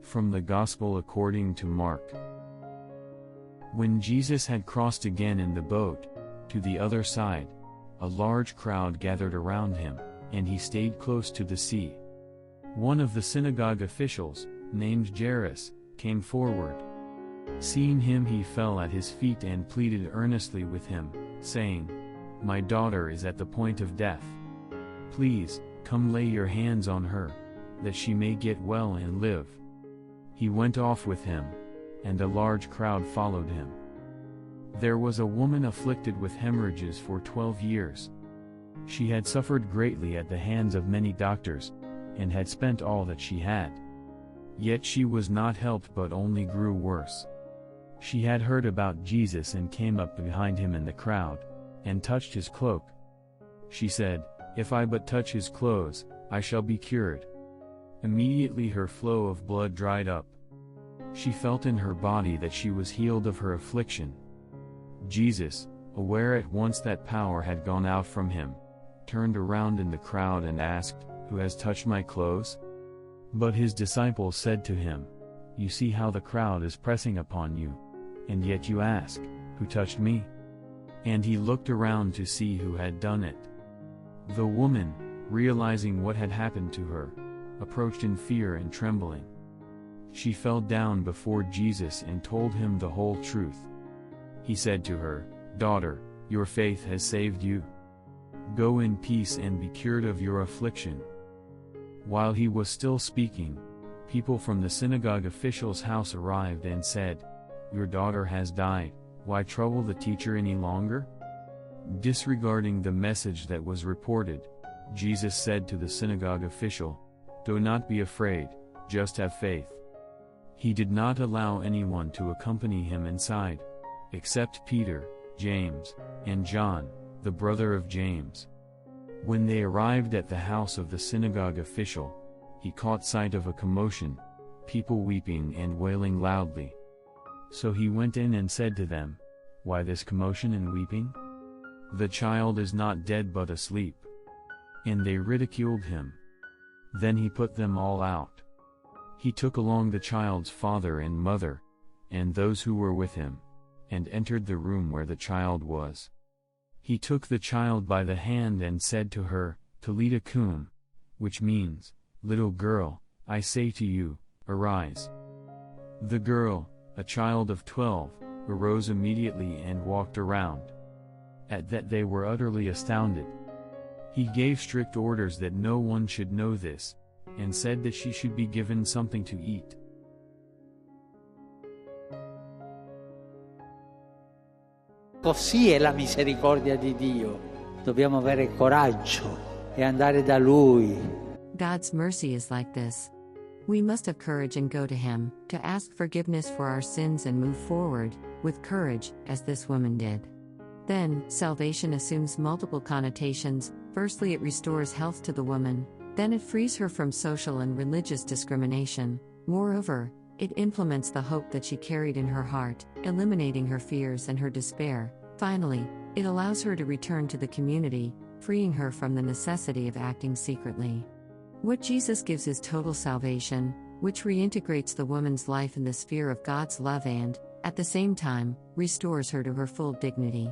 From the Gospel according to Mark. When Jesus had crossed again in the boat, to the other side, a large crowd gathered around him, and he stayed close to the sea. One of the synagogue officials, named Jairus, came forward. Seeing him, he fell at his feet and pleaded earnestly with him, saying, "My daughter is at the point of death. Please, come lay your hands on her, that she may get well and live." He went off with him, and a large crowd followed him. There was a woman afflicted with hemorrhages for 12 years. She had suffered greatly at the hands of many doctors, and had spent all that she had. Yet she was not helped but only grew worse. She had heard about Jesus and came up behind him in the crowd, and touched his cloak. She said, "If I but touch his clothes, I shall be cured." Immediately her flow of blood dried up. She felt in her body that she was healed of her affliction. Jesus, aware at once that power had gone out from him, turned around in the crowd and asked, "Who has touched my clothes?" But his disciples said to him, "You see how the crowd is pressing upon you, and yet you ask, 'Who touched me?'" And he looked around to see who had done it. The woman, realizing what had happened to her, approached in fear and trembling. She fell down before Jesus and told him the whole truth. He said to her, "Daughter, your faith has saved you. Go in peace and be cured of your affliction." While he was still speaking, people from the synagogue official's house arrived and said, "Your daughter has died, why trouble the teacher any longer?" Disregarding the message that was reported, Jesus said to the synagogue official, "Do not be afraid, just have faith." He did not allow anyone to accompany him inside, except Peter, James, and John, the brother of James. When they arrived at the house of the synagogue official, he caught sight of a commotion, people weeping and wailing loudly. So he went in and said to them, "Why this commotion and weeping? The child is not dead but asleep." And they ridiculed him. Then he put them all out. He took along the child's father and mother, and those who were with him, and entered the room where the child was. He took the child by the hand and said to her, "Talita cum," which means, "Little girl, I say to you, arise." The girl, a child of 12, arose immediately and walked around. At that they were utterly astounded. He gave strict orders that no one should know this, and said that she should be given something to eat. Così è la misericordia di Dio. Dobbiamo avere coraggio e andare da Lui. God's mercy is like this. We must have courage and go to Him, to ask forgiveness for our sins and move forward, with courage, as this woman did. Then, salvation assumes multiple connotations. Firstly, it restores health to the woman, then it frees her from social and religious discrimination. Moreover, it implements the hope that she carried in her heart, eliminating her fears and her despair. Finally, it allows her to return to the community, freeing her from the necessity of acting secretly. What Jesus gives is total salvation, which reintegrates the woman's life in the sphere of God's love and, at the same time, restores her to her full dignity.